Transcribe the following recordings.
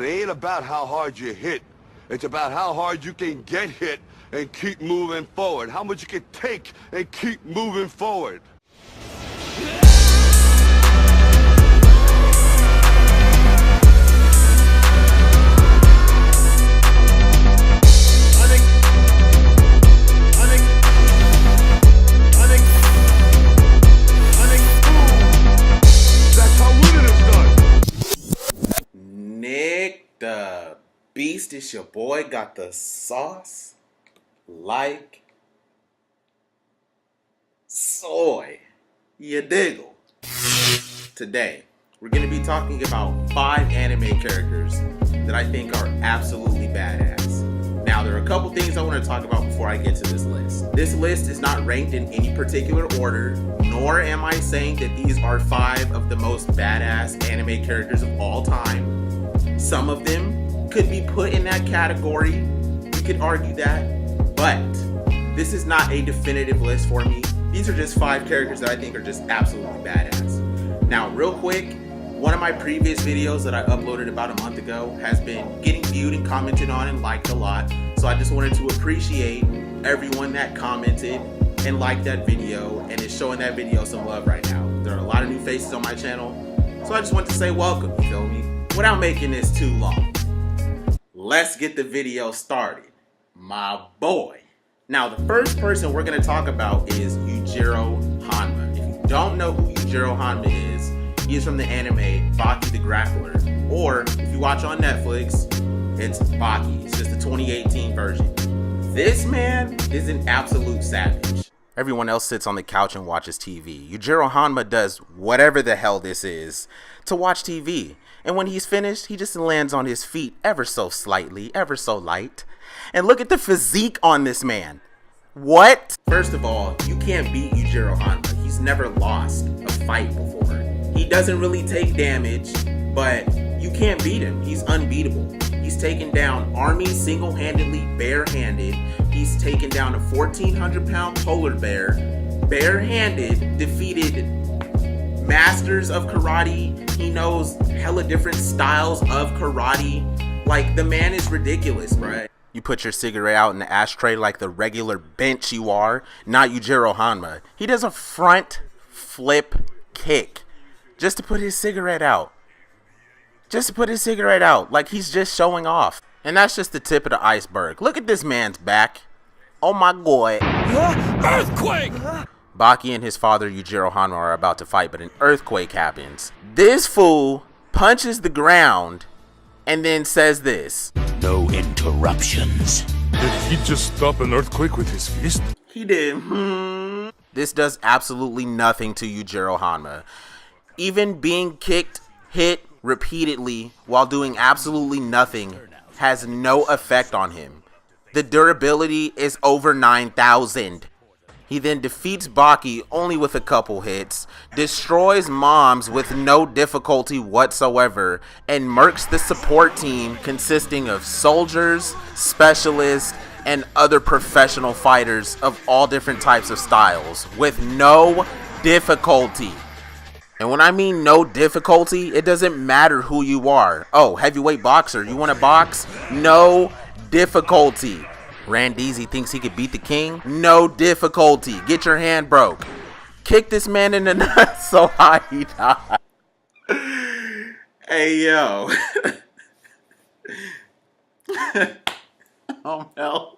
It ain't about how hard you hit. It's about how hard you can get hit and keep moving forward. How much you can take and keep moving forward. The beast, is your boy, got the sauce like soy. You diggle. Today, we're going to be talking about 5 anime characters that I think are absolutely badass. Now, there are a couple things I want to talk about before I get to this list. This list is not ranked in any particular order, nor am I saying that these are 5 of the most badass anime characters of all time. Some of them could be put in that category. We could argue that. But this is not a definitive list for me. These are just 5 characters that I think are just absolutely badass. Now, real quick, one of my previous videos that I uploaded about a month ago has been getting viewed and commented on and liked a lot. So I just wanted to appreciate everyone that commented and liked that video and is showing that video some love right now. There are a lot of new faces on my channel. So I just want to say welcome, you feel me? Without making this too long, let's get the video started. My boy. Now, the first person we're going to talk about is Yujiro Hanma. If you don't know who Yujiro Hanma is, he is from the anime Baki the Grappler. Or, if you watch on Netflix, it's Baki. It's just the 2018 version. This man is an absolute savage. Everyone else sits on the couch and watches TV. Yujiro Hanma does whatever the hell this is to watch TV. And when he's finished, he just lands on his feet ever so slightly, ever so light. And look at the physique on this man. What? First of all, you can't beat Yujiro Hanma. He's never lost a fight before. He doesn't really take damage, but you can't beat him. He's unbeatable. He's taken down armies single-handedly, barehanded. He's taken down a 1,400-pound polar bear, barehanded, defeated masters of karate. He knows hella different styles of karate. Like, the man is ridiculous, bruh. You put your cigarette out in the ashtray like the regular bench you are, not Yujiro Hanma. He does a front flip kick just to put his cigarette out. Just to put his cigarette out, like he's just showing off. And that's just the tip of the iceberg. Look at this man's back. Oh my god. Earthquake! Baki and his father Yujiro Hanma are about to fight, but an earthquake happens. This fool punches the ground and then says this. No interruptions. Did he just stop an earthquake with his fist? He did. This does absolutely nothing to Yujiro Hanma. Even being kicked, hit repeatedly while doing absolutely nothing has no effect on him. The durability is over 9,000. He then defeats Baki only with a couple hits, destroys moms with no difficulty whatsoever, and murks the support team consisting of soldiers, specialists, and other professional fighters of all different types of styles with no difficulty. And when I mean no difficulty, it doesn't matter who you are. Oh, heavyweight boxer, you want to box? No difficulty. Randeezy thinks he could beat the king? No difficulty. Get your hand broke. Kick this man in the nuts so high he died. Hey, yo. Oh, hell.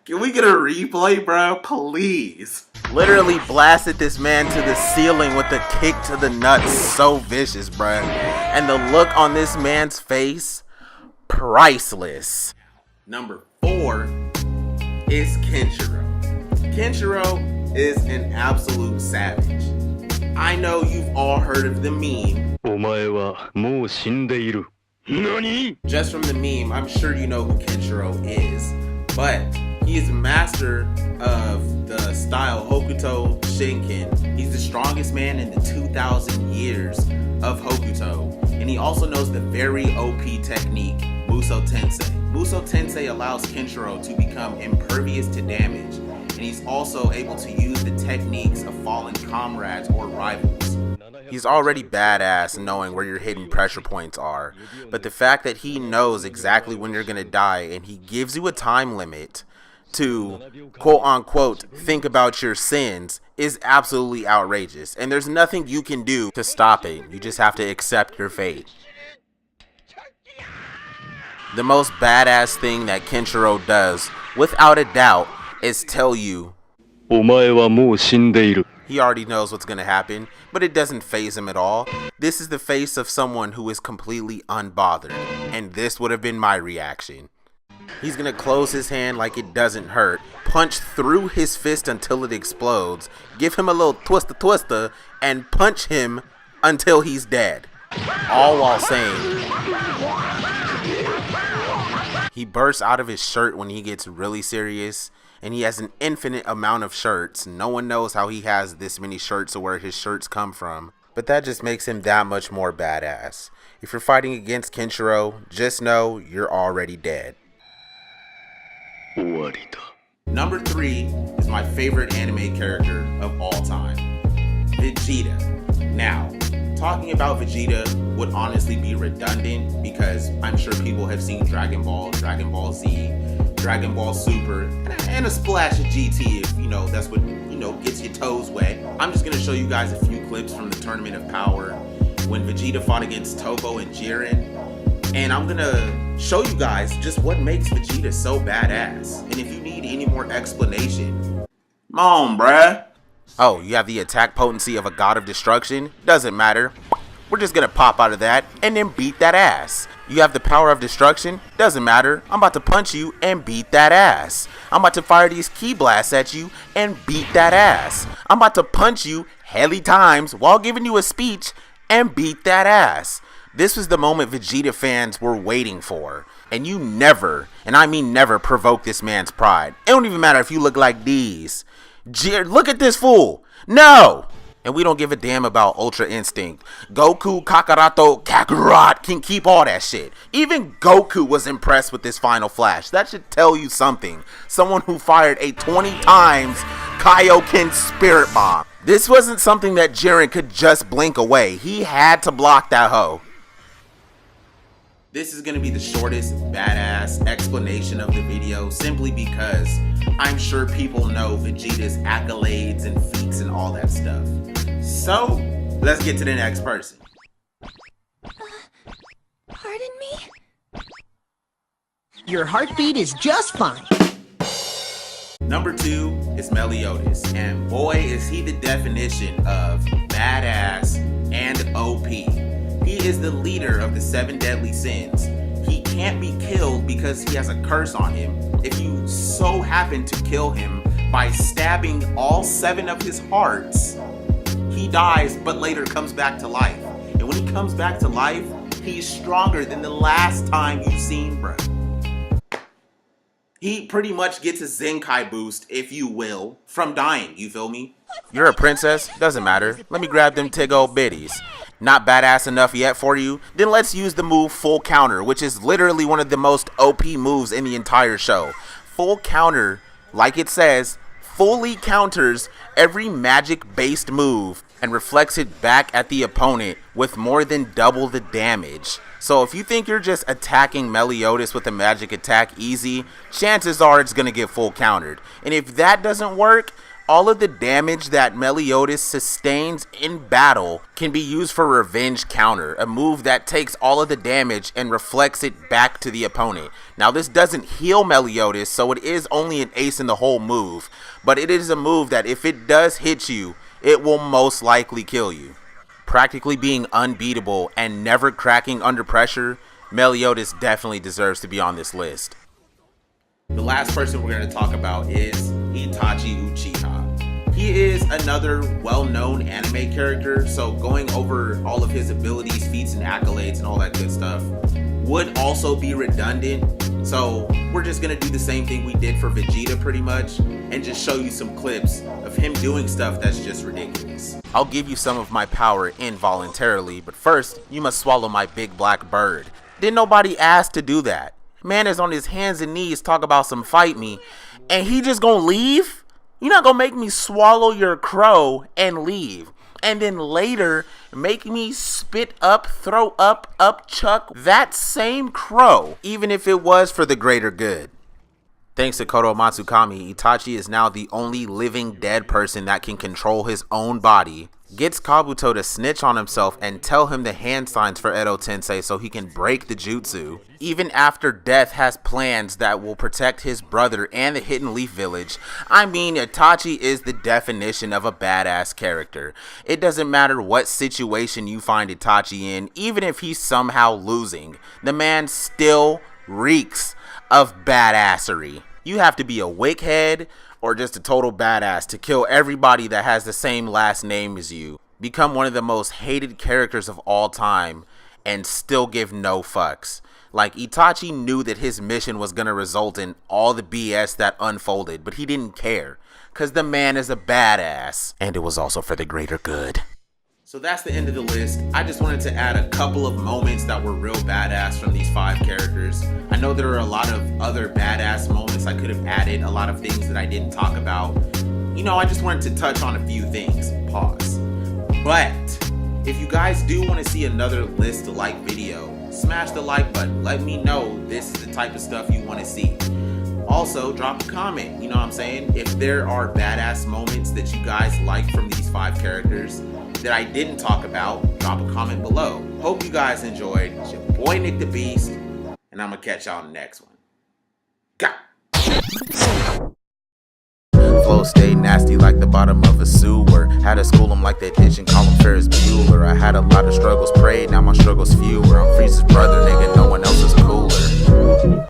Can we get a replay, bro? Please. Literally blasted this man to the ceiling with a kick to the nuts. So vicious, bro. And the look on this man's face, priceless. Number 4 is Kenshiro. Kenshiro is an absolute savage. I know you've all heard of the meme. Just from the meme, I'm sure you know who Kenshiro is. But he is a master of the style Hokuto Shinken. He's the strongest man in the 2,000 years of Hokuto. And he also knows the very OP technique, Musou Tensei. Musou Tensei allows Kenshiro to become impervious to damage. And he's also able to use the techniques of fallen comrades or rivals. He's already badass knowing where your hidden pressure points are, but the fact that he knows exactly when you're gonna die and he gives you a time limit to quote-unquote think about your sins is absolutely outrageous, and there's nothing you can do to stop it. You just have to accept your fate. The most badass thing that Kenshiro does, without a doubt, is tell you he already knows what's gonna happen, but it doesn't faze him at all. This is the face of someone who is completely unbothered, and this would have been my reaction. He's gonna close his hand like it doesn't hurt, punch through his fist until it explodes, give him a little twister, and punch him until he's dead. All while saying, he bursts out of his shirt when he gets really serious, and he has an infinite amount of shirts. No one knows how he has this many shirts or where his shirts come from, but that just makes him that much more badass. If you're fighting against Kenshiro, just know you're already dead. Number 3 is my favorite anime character of all time, Vegeta. Now, talking about Vegeta would honestly be redundant because I'm sure people have seen Dragon Ball, Dragon Ball Z, Dragon Ball Super, and a splash of GT if, that's what, gets your toes wet. I'm just going to show you guys a few clips from the Tournament of Power when Vegeta fought against Toppo and Jiren. And I'm gonna show you guys just what makes Vegeta so badass. And if you need any more explanation, come on, bruh. Oh, you have the attack potency of a god of destruction? Doesn't matter. We're just gonna pop out of that and then beat that ass. You have the power of destruction? Doesn't matter. I'm about to punch you and beat that ass. I'm about to fire these ki blasts at you and beat that ass. I'm about to punch you hella times while giving you a speech and beat that ass. This was the moment Vegeta fans were waiting for. And you never, and I mean never, provoke this man's pride. It don't even matter if you look like these. Look at this fool. No! And we don't give a damn about Ultra Instinct. Goku, Kakaroto, Kakarot can keep all that shit. Even Goku was impressed with this final flash. That should tell you something. Someone who fired a 20 times Kaioken Spirit Bomb. This wasn't something that Jiren could just blink away. He had to block that hoe. This is going to be the shortest badass explanation of the video simply because I'm sure people know Vegeta's accolades and feats and all that stuff. So, let's get to the next person. Pardon me? Your heartbeat is just fine. Number 2 is Mellie Otis, and boy is he the definition of badass and OP. He is the leader of the 7 deadly sins. He can't be killed because he has a curse on him. If you so happen to kill him by stabbing all 7 of his hearts, he dies but later comes back to life. And when he comes back to life, he's stronger than the last time you've seen, bro. He pretty much gets a Zenkai boost, if you will, from dying, you feel me? You're a princess? Doesn't matter. Let me grab them tig old biddies. Not badass enough yet for you? Then let's use the move Full Counter, which is literally one of the most OP moves in the entire show. Full Counter, like it says, fully counters every magic-based move and reflects it back at the opponent with more than double the damage. So if you think you're just attacking Mellie Otis with a magic attack easy, chances are it's going to get full countered. And if that doesn't work, all of the damage that Mellie Otis sustains in battle can be used for Revenge Counter, a move that takes all of the damage and reflects it back to the opponent. Now this doesn't heal Mellie Otis, so it is only an ace in the whole move, but it is a move that if it does hit you, it will most likely kill you. Practically being unbeatable and never cracking under pressure, Mellie Otis definitely deserves to be on this list. The last person we're going to talk about is Itachi Uchiha. He is another well-known anime character, so going over all of his abilities, feats, and accolades and all that good stuff would also be redundant. So we're just going to do the same thing we did for Vegeta pretty much and just show you some clips of him doing stuff that's just ridiculous. I'll give you some of my power involuntarily, but first you must swallow my big black bird. Didn't nobody ask to do that. Man is on his hands and knees talk about some fight me, and he just gonna leave? You're not gonna make me swallow your crow and leave. and then later make me spit up, throw up chuck that same crow, even if it was for the greater good. Thanks to Kodo Matsukami, Itachi is now the only living dead person that can control his own body, gets Kabuto to snitch on himself and tell him the hand signs for Edo Tensei so he can break the jutsu. Even after death has plans that will protect his brother and the Hidden Leaf Village. I mean, Itachi is the definition of a badass character. It doesn't matter what situation you find Itachi in, even if he's somehow losing, the man still reeks of badassery. You have to be a wickhead or just a total badass to kill everybody that has the same last name as you, become one of the most hated characters of all time, and still give no fucks. Like, Itachi knew that his mission was gonna result in all the BS that unfolded, but he didn't care, cause the man is a badass, and it was also for the greater good. So that's the end of the list. I just wanted to add a couple of moments that were real badass from these 5 characters. I know there are a lot of other badass moments I could have added, a lot of things that I didn't talk about. You know, I just wanted to touch on a few things. Pause. But if you guys do want to see another list-like video, smash the like button. Let me know this is the type of stuff you want to see. Also, drop a comment, you know what I'm saying? If there are badass moments that you guys like from these 5 characters that I didn't talk about, drop a comment below. Hope you guys enjoyed. It's your boy Nick the Beast, and I'm gonna catch y'all in the next one. Got. Flow stayed nasty like the bottom of a sewer. Had to school him like that ditch and call him Ferris Bueller. I had a lot of struggles prayed, now my struggles fewer. I'm Freeze's brother, nigga, no one else is cooler.